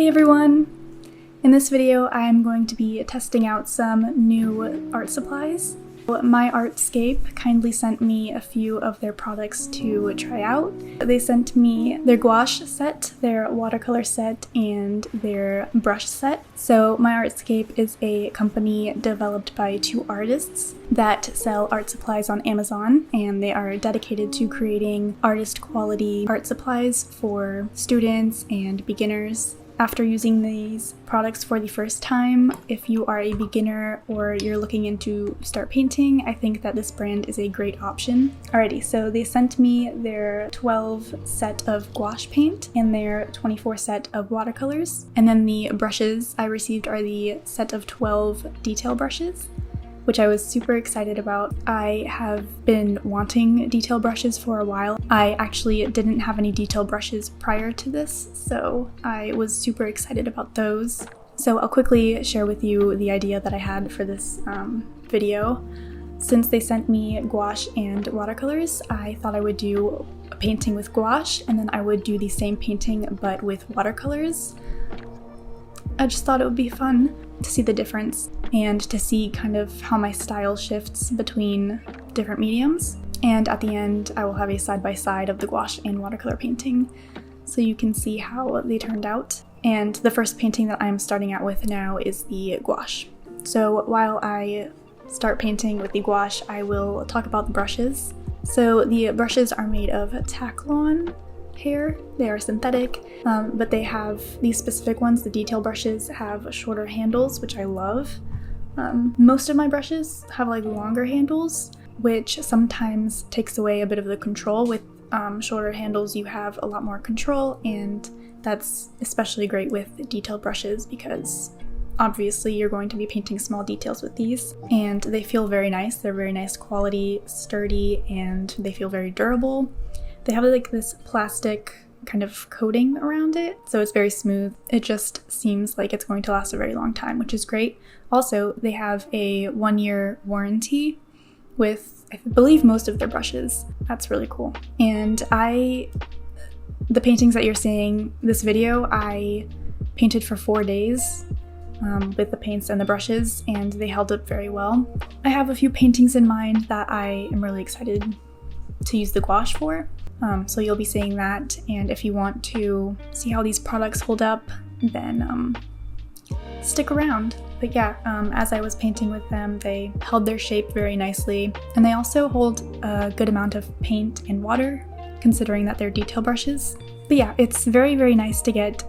Hey everyone! In this video I am going to be testing out some new art supplies. MyArtscape kindly sent me a few of their products to try out. They sent me their gouache set, their watercolor set, and their brush set. So MyArtscape is a company developed by two artists that sell art supplies on Amazon, and they are dedicated to creating artist quality art supplies for students and beginners. After using these products for the first time, if you are a beginner or you're looking into start painting, I think that this brand is a great option. Alrighty, so they sent me their 12 set of gouache paint and their 24 set of watercolors. And then the brushes I received are the set of 12 detail brushes, which I was super excited about. I have been wanting detail brushes for a while. I actually didn't have any detail brushes prior to this, so I was super excited about those. So I'll quickly share with you the idea that I had for this video. Since they sent me gouache and watercolors, I thought I would do a painting with gouache, and then I would do the same painting but with watercolors. I just thought it would be fun to see the difference and to see kind of how my style shifts between different mediums. And at the end, I will have a side-by-side of the gouache and watercolor painting so you can see how they turned out. And the first painting that I'm starting out with now is the gouache. So while I start painting with the gouache, I will talk about the brushes. So the brushes are made of Taklon hair. They are synthetic, but they have these specific ones. The detail brushes have shorter handles, which I love. Most of my brushes have like longer handles, which sometimes takes away a bit of the control. With shorter handles, you have a lot more control, and that's especially great with detail brushes because obviously you're going to be painting small details with these, and they feel very nice. They're very nice quality, sturdy, and they feel very durable. They have like this plastic kind of coating around it, so it's very smooth. It just seems like it's going to last a very long time, which is great. Also, they have a 1-year warranty with, I believe, most of their brushes. That's really cool. And the paintings that you're seeing this video, I painted for 4 days with the paints and the brushes, and they held up very well. I have a few paintings in mind that I am really excited to use the gouache for. So you'll be seeing that, and if you want to see how these products hold up, then stick around. But yeah, as I was painting with them, they held their shape very nicely, and they also hold a good amount of paint and water, considering that they're detail brushes. But yeah, it's very, very nice to get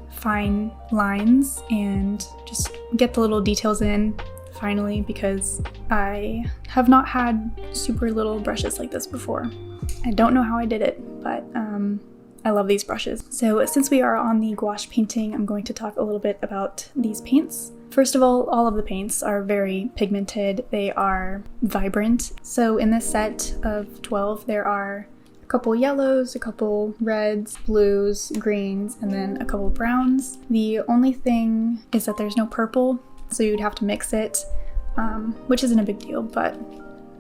fine lines and just get the little details in finally, because I have not had super little brushes like this before. I don't know how I did it, but I love these brushes. So since we are on the gouache painting, I'm going to talk a little bit about these paints. First of all of the paints are very pigmented. They are vibrant. So in this set of 12, there are a couple yellows, a couple reds, blues, greens, and then a couple browns. The only thing is that there's no purple, so you'd have to mix it, which isn't a big deal, but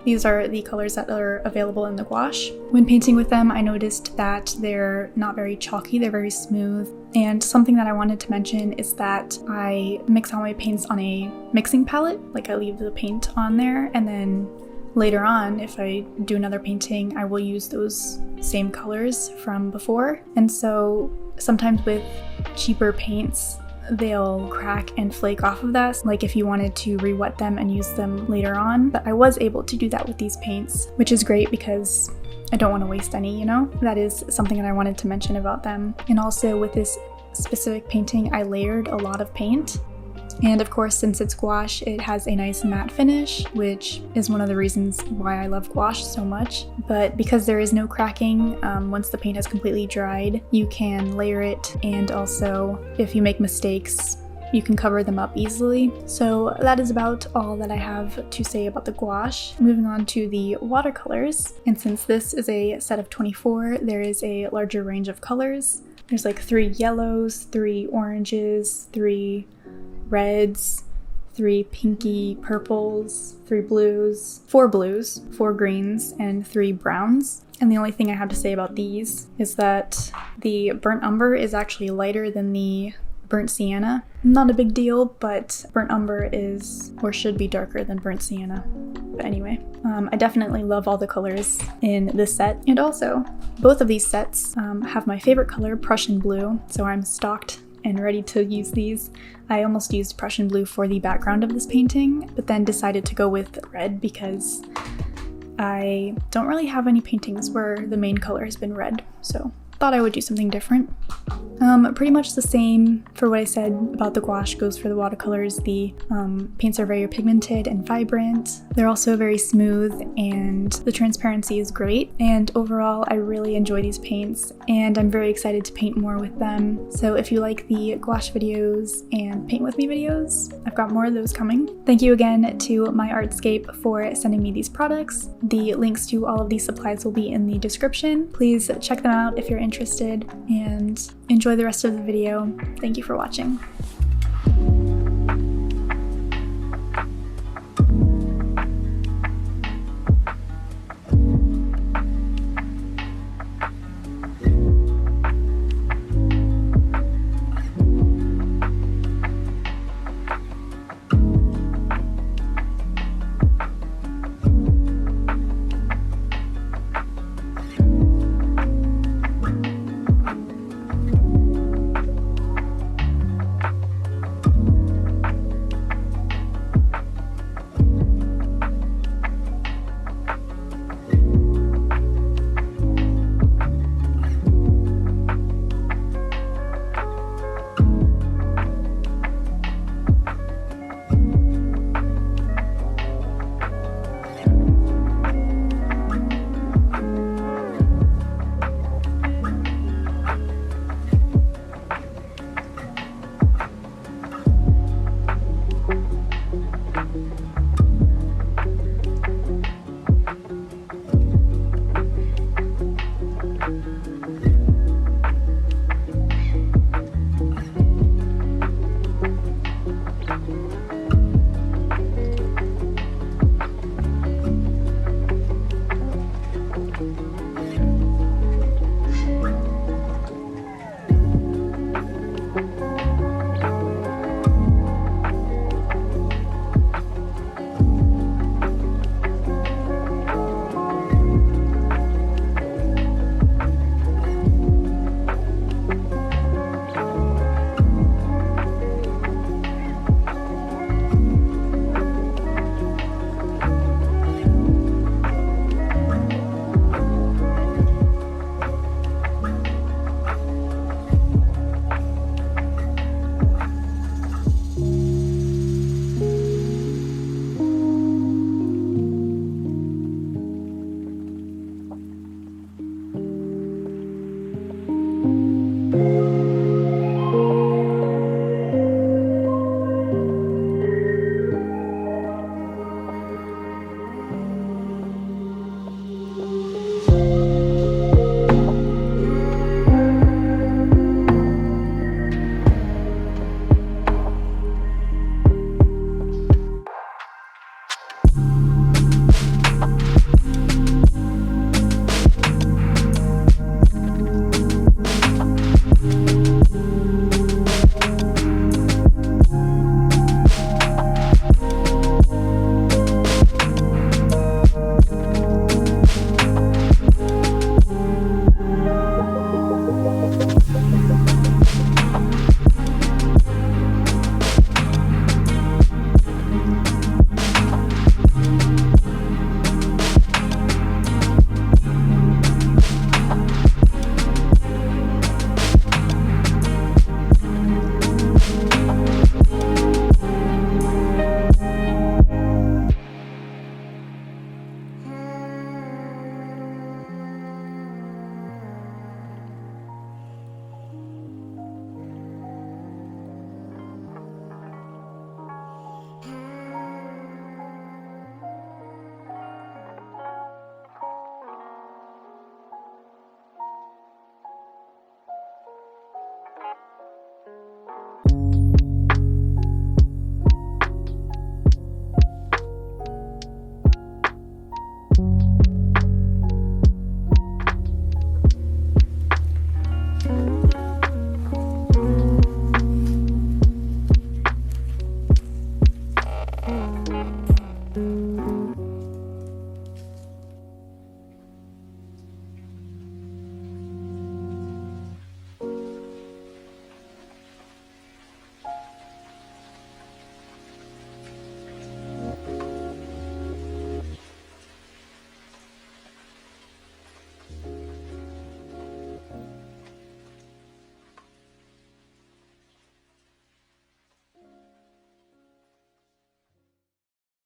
these are the colors that are available in the gouache. When painting with them, I noticed that they're not very chalky, they're very smooth. And something that I wanted to mention is that I mix all my paints on a mixing palette. Like, I leave the paint on there, and then later on, if I do another painting, I will use those same colors from before. And so sometimes with cheaper paints, they'll crack and flake off of that, like if you wanted to re-wet them and use them later on. But I was able to do that with these paints, which is great because I don't want to waste any, you know? That is something that I wanted to mention about them. And also with this specific painting, I layered a lot of paint. And of course, since it's gouache, it has a nice matte finish, which is one of the reasons why I love gouache so much. But because there is no cracking, once the paint has completely dried, you can layer it, and also if you make mistakes, you can cover them up easily. So that is about all that I have to say about the gouache. Moving on to the watercolors, and since this is a set of 24, there is a larger range of colors. There's like 3 yellows, 3 oranges, 3 reds, 3 pinky purples, 3 blues, 4 greens, and 3 browns. And the only thing I have to say about these is that the burnt umber is actually lighter than the burnt sienna. Not a big deal, but burnt umber is, or should be, darker than burnt sienna. But anyway, I definitely love all the colors in this set. And also, both of these sets have my favorite color, Prussian blue, so I'm stocked and ready to use these. I almost used Prussian blue for the background of this painting, but then decided to go with red because I don't really have any paintings where the main color has been red, so thought I would do something different. Pretty much the same for what I said about the gouache goes for the watercolors. The paints are very pigmented and vibrant. They're also very smooth and the transparency is great. And overall, I really enjoy these paints and I'm very excited to paint more with them. So if you like the gouache videos and paint with me videos, I've got more of those coming. Thank you again to MyArtscape for sending me these products. The links to all of these supplies will be in the description. Please check them out if you're interested and enjoy the rest of the video. Thank you for watching.